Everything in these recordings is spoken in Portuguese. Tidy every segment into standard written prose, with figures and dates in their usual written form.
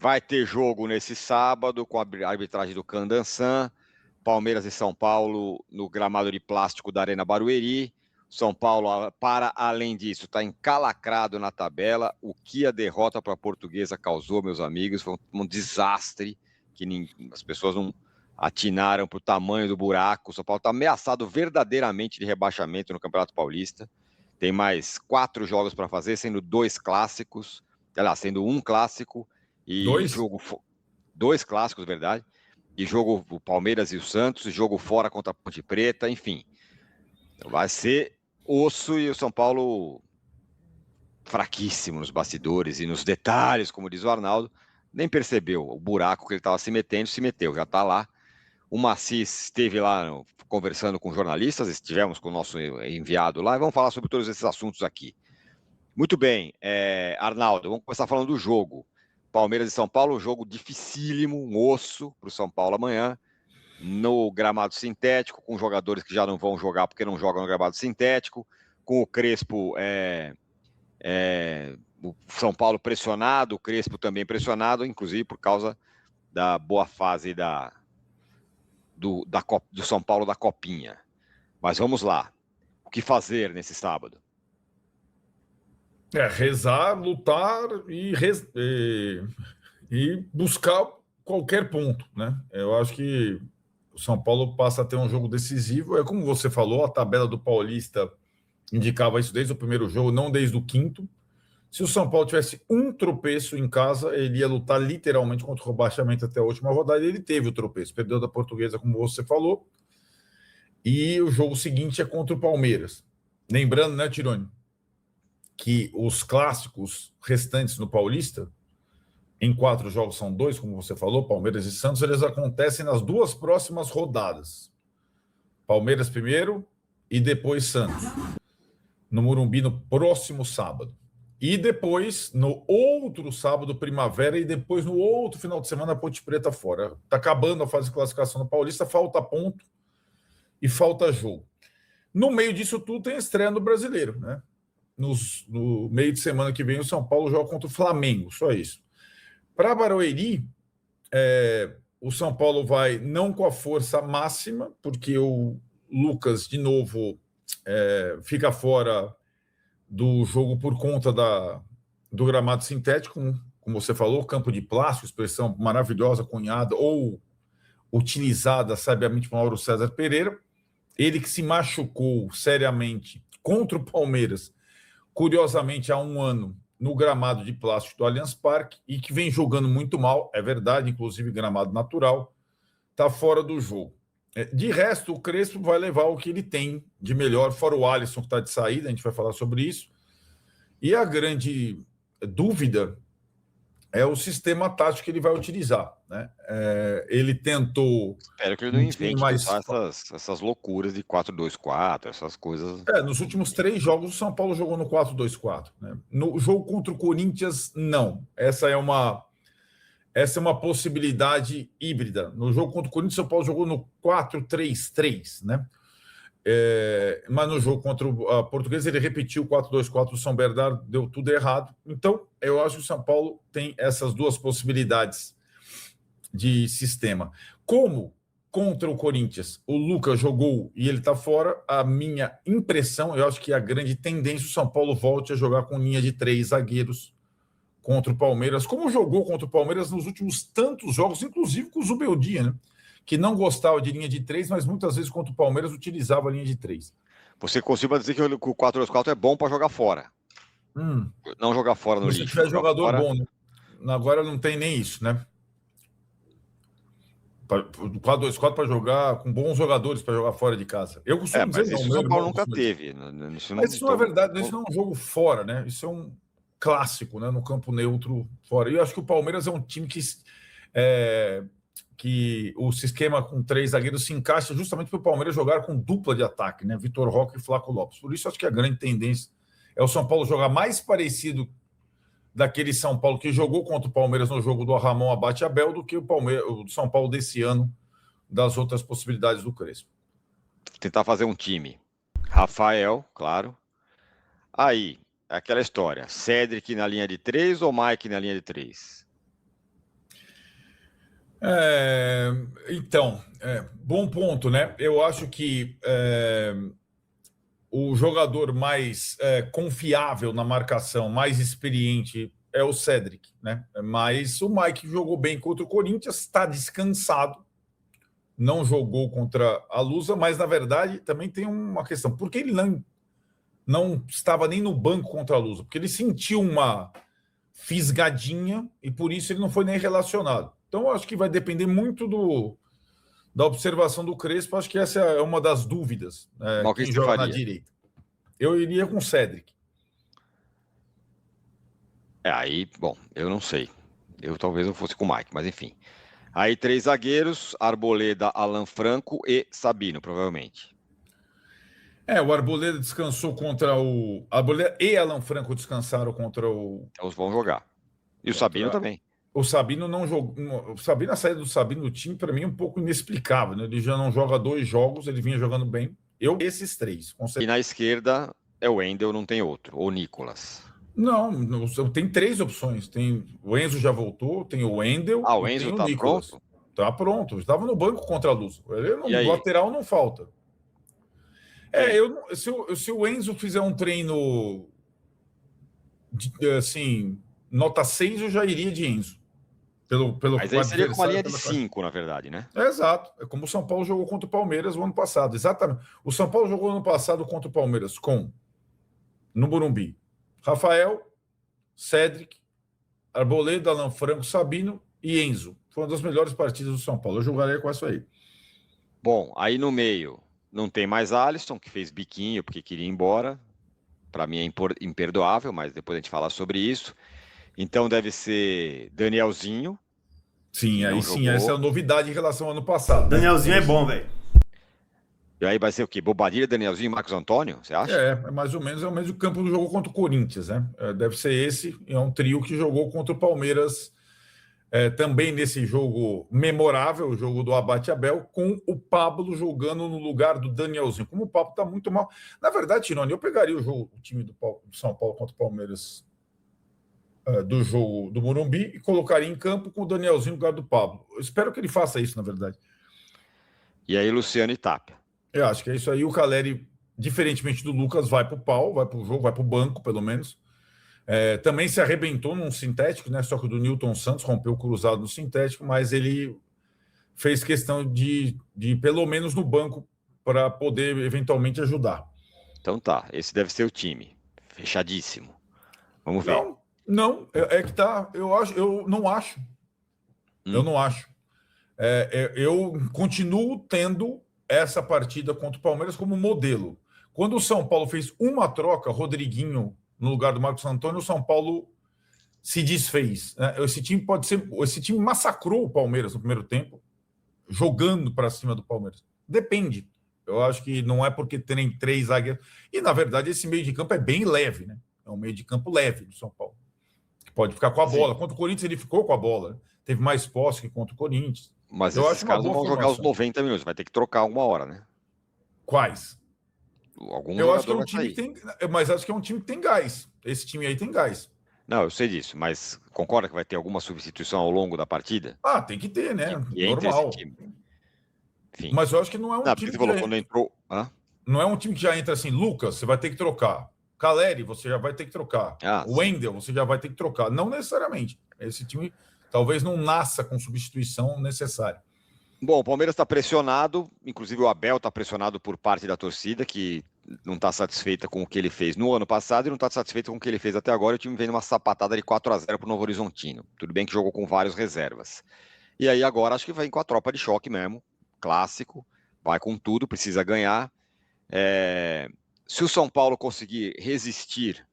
Vai ter jogo nesse sábado com a arbitragem do Candançan, Palmeiras e São Paulo no gramado de plástico da Arena Barueri. São Paulo, para além disso, está encalacrado na tabela. O que a derrota para a Portuguesa causou, meus amigos, foi um desastre que as pessoas não atinaram para o tamanho do buraco. O São Paulo está ameaçado verdadeiramente de rebaixamento no Campeonato Paulista. Tem mais 4 jogos para fazer, sendo 2 clássicos, sendo um clássico e dois clássicos, verdade. E jogo o Palmeiras e o Santos, jogo fora contra a Ponte Preta, enfim. Vai ser osso e o São Paulo fraquíssimo nos bastidores e nos detalhes, como diz o Arnaldo, nem percebeu o buraco que ele estava se meteu, já está lá. O Macis esteve lá conversando com jornalistas, estivemos com o nosso enviado lá e vamos falar sobre todos esses assuntos aqui. Muito bem, Arnaldo, vamos começar falando do jogo. Palmeiras e São Paulo, jogo dificílimo, um osso para o São Paulo amanhã, no gramado sintético, com jogadores que já não vão jogar porque não jogam no gramado sintético, com o Crespo, o São Paulo pressionado, o Crespo também pressionado, inclusive por causa da boa fase do São Paulo da Copinha. Mas vamos lá, o que fazer nesse sábado? Rezar, lutar e buscar qualquer ponto, né? Eu acho que o São Paulo passa a ter um jogo decisivo. É como você falou, a tabela do Paulista indicava isso desde o primeiro jogo, não desde o quinto. Se o São Paulo tivesse um tropeço em casa, ele ia lutar literalmente contra o rebaixamento até a última rodada. Ele teve o tropeço, perdeu da Portuguesa, como você falou. E o jogo seguinte é contra o Palmeiras. Lembrando, né, Tironi, que os clássicos restantes no Paulista, em 4 jogos são 2, como você falou, Palmeiras e Santos, eles acontecem nas 2 próximas rodadas. Palmeiras primeiro e depois Santos, no Morumbi no próximo sábado. E depois, no outro sábado, Primavera, e depois no outro final de semana, Ponte Preta fora. Está acabando a fase de classificação no Paulista, falta ponto e falta jogo. No meio disso tudo tem a estreia no Brasileiro, né? No meio de semana que vem, o São Paulo joga contra o Flamengo, só isso. Para Barueri, o São Paulo vai não com a força máxima, porque o Lucas, de novo, fica fora do jogo por conta do gramado sintético, como você falou, campo de plástico, expressão maravilhosa, cunhada, ou utilizada sabiamente por Mauro César Pereira. Ele que se machucou seriamente contra o Palmeiras, curiosamente, há 1 ano, no gramado de plástico do Allianz Parque, e que vem jogando muito mal, é verdade, inclusive gramado natural, está fora do jogo. De resto, o Crespo vai levar o que ele tem de melhor, fora o Alisson, que está de saída, a gente vai falar sobre isso. E a grande dúvida é o sistema tático que ele vai utilizar, né? Ele tentou... Espero que ele não invente essas loucuras de 4-2-4, essas coisas. Nos últimos 3 jogos, o São Paulo jogou no 4-2-4. Né? No jogo contra o Corinthians, não. Essa é uma possibilidade híbrida. No jogo contra o Corinthians, o São Paulo jogou no 4-3-3, né? Mas no jogo contra a Portuguesa, ele repetiu o 4-2-4 do São Bernardo, deu tudo errado. Então, eu acho que o São Paulo tem essas 2 possibilidades de sistema. Como contra o Corinthians o Lucas jogou e ele está fora, a minha impressão, eu acho que a grande tendência, o São Paulo volte a jogar com linha de 3 zagueiros contra o Palmeiras, como jogou contra o Palmeiras nos últimos tantos jogos, inclusive com o Zubeldia, né? Que não gostava de linha de 3, mas muitas vezes contra o Palmeiras utilizava a linha de 3. Você costuma dizer que o 4-2-4 é bom para jogar fora. Não jogar fora no lixo. Se tiver jogador bom, né? Agora não tem nem isso, né? O 4-2-4 para jogar com bons jogadores para jogar fora de casa. Eu costumo dizer mas isso o São Paulo nunca teve. Mas isso não é verdade, isso não é um jogo fora, né? Isso é um clássico, né? No campo neutro fora. E eu acho que o Palmeiras é um time que o sistema com 3 zagueiros se encaixa justamente para o Palmeiras jogar com dupla de ataque, né? Vitor Roque e Flaco Lopes. Por isso, acho que a grande tendência é o São Paulo jogar mais parecido daquele São Paulo que jogou contra o Palmeiras no jogo do Ramon Abate Abel do que o São Paulo desse ano, das outras possibilidades do Crespo. Tentar fazer um time. Rafael, claro. Aí, aquela história. Cédric na linha de 3 ou Mike na linha de 3? Então, bom ponto, né? Eu acho que o jogador mais confiável na marcação, mais experiente, é o Cédric, né? Mas o Mike jogou bem contra o Corinthians, está descansado, não jogou contra a Lusa, mas na verdade também tem uma questão. Por que ele não estava nem no banco contra a Lusa? Porque ele sentiu uma fisgadinha e por isso ele não foi nem relacionado. Então, eu acho que vai depender muito da observação do Crespo. Acho que essa é uma das dúvidas. Mal que Quem você joga na faria? direita? Eu iria com o Cédric. Aí, bom, eu não sei. Talvez eu fosse com o Mike, mas enfim. Aí 3 zagueiros, Arboleda, Alan Franco e Sabino, provavelmente. O Arboleda descansou contra o... Arboleda e Alan Franco descansaram contra o... Então vão jogar. E o Sabino também. O Sabino não jogou. O Sabino, a saída do Sabino do time, para mim, é um pouco inexplicável. Né? Ele já não joga 2 jogos, ele vinha jogando bem. Esses 3. E na esquerda é o Wendel, não tem outro. Ou Nicolas. Não, tem 3 opções. O Enzo já voltou, tem o Wendel O e Enzo tem o tá Nicolas. pronto? Tá pronto. Estava no banco contra a Luz. Lateral não falta. Se o Enzo fizer um treino assim, nota 6, eu já iria de Enzo. Mas aí seria com uma linha de 5, na verdade, né? Exato. É como o São Paulo jogou contra o Palmeiras o ano passado. Exatamente. O São Paulo jogou ano passado contra o Palmeiras no Morumbi, Rafael, Cédric, Arboleda, Alan Franco, Sabino e Enzo. Foi uma das melhores partidas do São Paulo. Eu jogaria com essa aí. Bom, aí no meio não tem mais Alisson, que fez biquinho porque queria ir embora. Para mim é imperdoável, mas depois a gente fala sobre isso. Então deve ser Danielzinho. Sim, aí sim, essa é a novidade em relação ao ano passado. Danielzinho é bom, velho. E aí vai ser o quê? Bobadilha, Danielzinho e Marcos Antônio? Você acha? É mais ou menos o mesmo campo do jogo contra o Corinthians, né? Deve ser esse. É um trio que jogou contra o Palmeiras também nesse jogo memorável, o jogo do Abate Abel, com o Pablo jogando no lugar do Danielzinho. Como o Pablo está muito mal. Na verdade, Tironi, eu pegaria o time do São Paulo contra o Palmeiras do jogo do Morumbi e colocaria em campo com o Danielzinho no lugar do Pablo. Eu espero que ele faça isso, na verdade. E aí, Luciano e Tapia. Eu acho que é isso aí. O Caleri, diferentemente do Lucas, vai para o pau, vai para o jogo, vai para o banco, pelo menos. Também se arrebentou num sintético, né? Só que o do Newton Santos rompeu o cruzado no sintético, mas ele fez questão de pelo menos no banco para poder eventualmente ajudar. Então tá, esse deve ser o time. Fechadíssimo. Vamos ver. Não, é que tá. Eu não acho. Eu não acho. Eu continuo tendo essa partida contra o Palmeiras como modelo. Quando o São Paulo fez uma troca, Rodriguinho no lugar do Marcos Antônio, o São Paulo se desfez. Né? Esse time massacrou o Palmeiras no primeiro tempo, jogando para cima do Palmeiras. Depende. Eu acho que não é porque tem 3 zagueiros. E, na verdade, esse meio de campo é bem leve, né? É um meio de campo leve do São Paulo. Que pode ficar com a bola. Contra o Corinthians, ele ficou com a bola. Teve mais posse que contra o Corinthians. Mas esses caras não vão jogar os 90 minutos. Vai ter que trocar alguma hora, né? Quais? Eu acho que é um time que tem... Mas acho que é um time que tem gás. Esse time aí tem gás. Não, eu sei disso, mas concorda que vai ter alguma substituição ao longo da partida? Tem que ter, né? Normal. Enfim. Mas eu acho que não é um time que quando entrou... Não é um time que já entra assim, Lucas, você vai ter que trocar. Caleri, você já vai ter que trocar. O Wendel, você já vai ter que trocar. Não necessariamente. Esse time talvez não nasça com substituição necessária. Bom, o Palmeiras está pressionado, inclusive o Abel está pressionado por parte da torcida, que não está satisfeita com o que ele fez no ano passado e não está satisfeita com o que ele fez até agora. O time vem numa sapatada de 4-0 para o Novo Horizontino. Tudo bem que jogou com vários reservas. E aí agora acho que vem com a tropa de choque mesmo, clássico, vai com tudo, precisa ganhar. Se o São Paulo conseguir resistir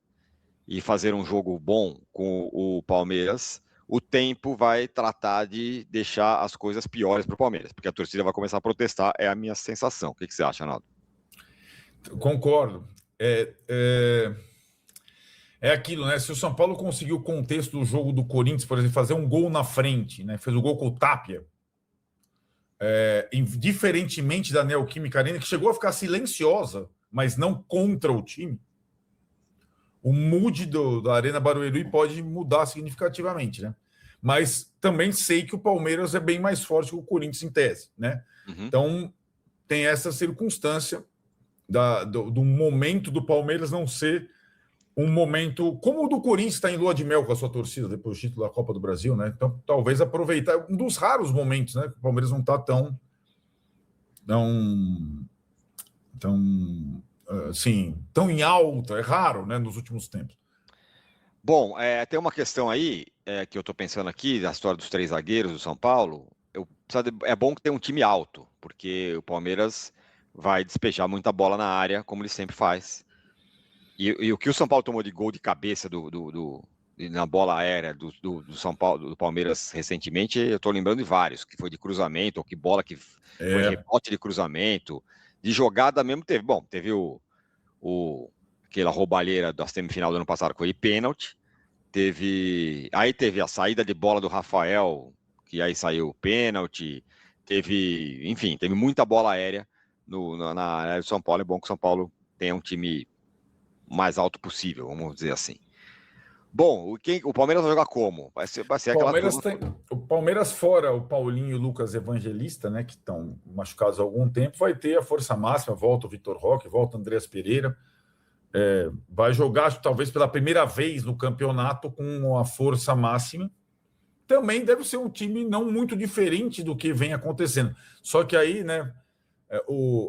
e fazer um jogo bom com o Palmeiras, o tempo vai tratar de deixar as coisas piores para o Palmeiras, porque a torcida vai começar a protestar, é a minha sensação. O que você acha, Arnaldo? Concordo. É aquilo, né? Se o São Paulo conseguiu o contexto do jogo do Corinthians, por exemplo, fazer um gol na frente, né? Fez o gol com o Tapia, diferentemente da Neoquímica Arena, que chegou a ficar silenciosa, mas não contra o time, o mood da Arena Barueri pode mudar significativamente, né? Mas também sei que o Palmeiras é bem mais forte que o Corinthians em tese, né? Então, tem essa circunstância do momento do Palmeiras não ser um momento como o do Corinthians está em lua de mel com a sua torcida depois do título da Copa do Brasil, né? Então, talvez aproveitar um dos raros momentos, né? Que o Palmeiras não está tão assim, tão em alta, é raro, né? Nos últimos tempos. Bom, tem uma questão aí que eu estou pensando aqui, da história dos 3 zagueiros do São Paulo. É bom que tenha um time alto, porque o Palmeiras vai despejar muita bola na área, como ele sempre faz. E o que o São Paulo tomou de gol de cabeça na bola aérea do São Paulo, do Palmeiras recentemente, eu estou lembrando de vários, que foi de cruzamento, ou que bola que foi rebote de cruzamento, de jogada mesmo teve. Bom, teve aquela roubalheira da semifinal do ano passado, que foi pênalti. Aí teve a saída de bola do Rafael, que aí saiu pênalti. Enfim, teve muita bola aérea na área do São Paulo. É bom que o São Paulo tenha um time mais alto possível, vamos dizer assim. Bom, o Palmeiras vai jogar como? Vai ser aquela O Palmeiras, fora o Paulinho e o Lucas Evangelista, né, que estão machucados há algum tempo, vai ter a força máxima, volta o Vitor Roque, volta o Andreas Pereira. Vai jogar, talvez pela primeira vez no campeonato, com a força máxima. Também deve ser um time não muito diferente do que vem acontecendo. Só que aí, né,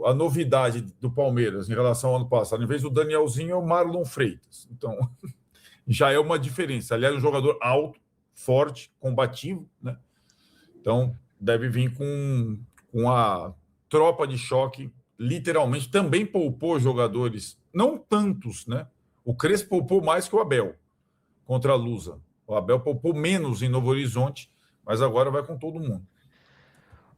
a novidade do Palmeiras em relação ao ano passado, em vez do Danielzinho, é o Marlon Freitas. Então, já é uma diferença. Aliás, um jogador alto, forte, combativo, né? Então, deve vir com a tropa de choque, literalmente. Também poupou jogadores, não tantos, né? O Crespo poupou mais que o Abel contra a Lusa. O Abel poupou menos em Novo Horizonte, mas agora vai com todo mundo.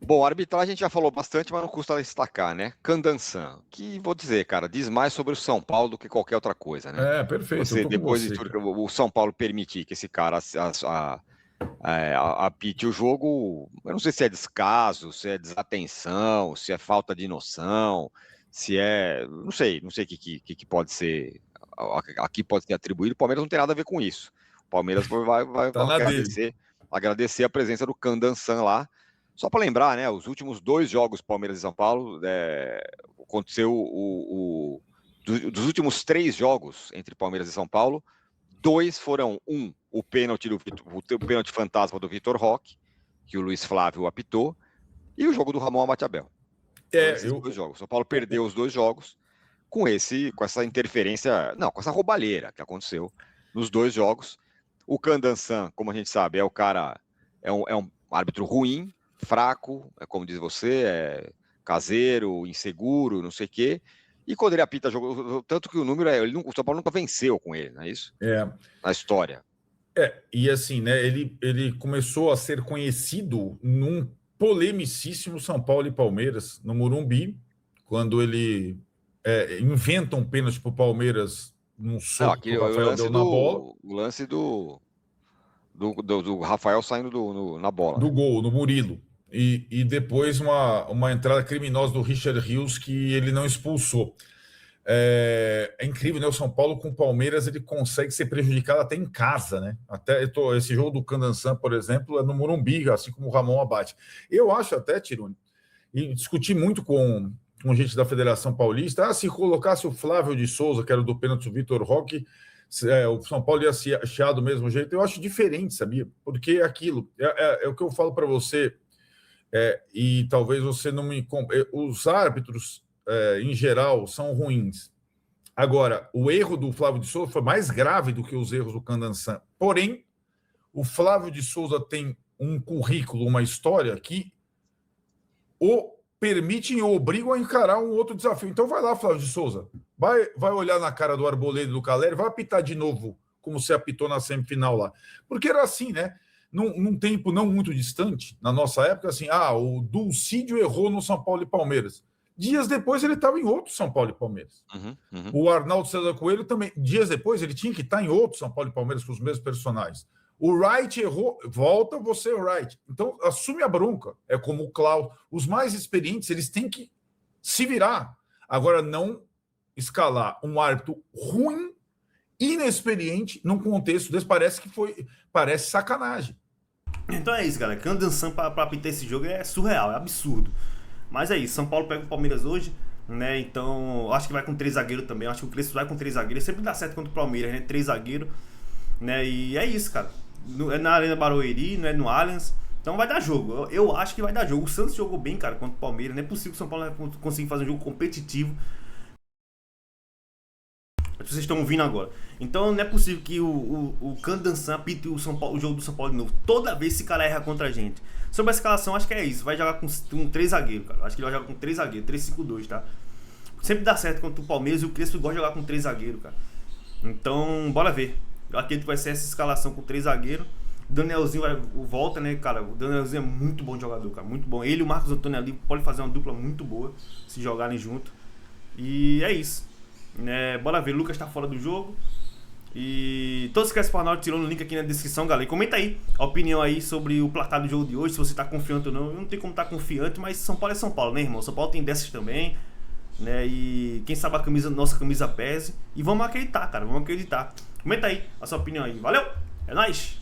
Bom, a arbitragem a gente já falou bastante, mas não custa destacar, né? Candansan, que vou dizer, cara, diz mais sobre o São Paulo do que qualquer outra coisa, né? Perfeito. Depois de tudo que o São Paulo permitir que esse cara apite o jogo, eu não sei se é descaso, se é desatenção, se é falta de noção, se é. Não sei o que pode ser. Aqui pode ser atribuído. O Palmeiras não tem nada a ver com isso. O Palmeiras vai tá agradecer a presença do Candansan lá. Só para lembrar, né? Os últimos 2 jogos Palmeiras e São Paulo, aconteceu dos últimos 3 jogos entre Palmeiras e São Paulo, 2 foram o pênalti fantasma do Vitor Roque, que o Luiz Flávio apitou, e o jogo do Ramon Abate-Abel. Esses 2 jogos. O São Paulo perdeu os 2 jogos com essa interferência, não, com essa roubalheira que aconteceu nos 2 jogos. O Candansan, como a gente sabe, é um árbitro ruim, fraco, como diz você, caseiro, inseguro, não sei o quê. E quando ele apita jogo, tanto que o número o São Paulo nunca venceu com ele, não é isso? Na história. E assim, né? Ele começou a ser conhecido num polemicíssimo São Paulo e Palmeiras, no Morumbi, quando ele inventa um pênalti para o Palmeiras num soco que o Rafael deu na bola. O lance do Rafael saindo na bola. Do gol, no Murilo. E depois uma entrada criminosa do Richard Rios que ele não expulsou. É incrível, né? O São Paulo com o Palmeiras ele consegue ser prejudicado até em casa, né? Esse jogo do Candansan, por exemplo, é no Morumbi, assim como o Ramon Abate. Eu acho até, Tironi, e discuti muito com gente da Federação Paulista, se colocasse o Flávio de Souza, que era do pênalti do Vitor Roque, o São Paulo ia se achar do mesmo jeito. Eu acho diferente, sabia? Porque aquilo é o que eu falo para você, e talvez você não me... Os árbitros, em geral, são ruins. Agora, o erro do Flávio de Souza foi mais grave do que os erros do Candansan. Porém, o Flávio de Souza tem um currículo, uma história que o permitem ou obrigam a encarar um outro desafio. Então vai lá, Flávio de Souza. Vai olhar na cara do Arboleda e do Caleri, vai apitar de novo, como você apitou na semifinal lá. Porque era assim, né? Num tempo não muito distante, na nossa época, assim, o Dulcídio errou no São Paulo e Palmeiras. Dias depois ele estava em outro São Paulo e Palmeiras. O Arnaldo César Coelho também. Dias depois ele tinha que estar em outro São Paulo e Palmeiras com os mesmos personagens. O Wright errou, volta você, Wright. Então, assume a bronca. É como o Klaus. Os mais experientes, eles têm que se virar. Agora, não escalar um árbitro ruim, inexperiente, num contexto desse, parece sacanagem. Então é isso, galera. Candançã pra apitar esse jogo é surreal, é absurdo. Mas é isso, São Paulo pega o Palmeiras hoje, né? Então, acho que vai com 3 zagueiros também. Acho que o Crespo vai com 3 zagueiros. Sempre dá certo contra o Palmeiras, né? 3 zagueiros, né? E é isso, cara. É na Arena Barueri, não é no Allianz. Então vai dar jogo. Eu acho que vai dar jogo. O Santos jogou bem, cara, contra o Palmeiras. Não é possível que o São Paulo consiga fazer um jogo competitivo. Vocês estão ouvindo agora. Então não é possível que o Candançã apite o jogo do São Paulo de novo. Toda vez esse cara erra contra a gente. Sobre a escalação, acho que é isso. Vai jogar com 3 zagueiros, cara. Acho que ele vai jogar com 3 zagueiros, 3-5-2, tá? Sempre dá certo contra o Palmeiras e o Crespo gosta de jogar com 3 zagueiros, cara. Então, bora ver. Eu acredito que vai ser essa escalação com 3 zagueiros. O Danielzinho volta, né, cara? O Danielzinho é muito bom jogador, cara. Muito bom. Ele e o Marcos Antônio ali podem fazer uma dupla muito boa se jogarem junto. E é isso. Bora ver, Lucas tá fora do jogo. E todos que querem Arnaldo tirou no link aqui na descrição, galera. E comenta aí a opinião aí sobre o placar do jogo de hoje, se você tá confiante ou não. Eu não tenho como estar confiante, mas São Paulo é São Paulo, né, irmão? São Paulo tem dessas também, né? E quem sabe nossa camisa pese. E vamos acreditar, cara, vamos acreditar. Comenta aí a sua opinião aí. Valeu, é nóis!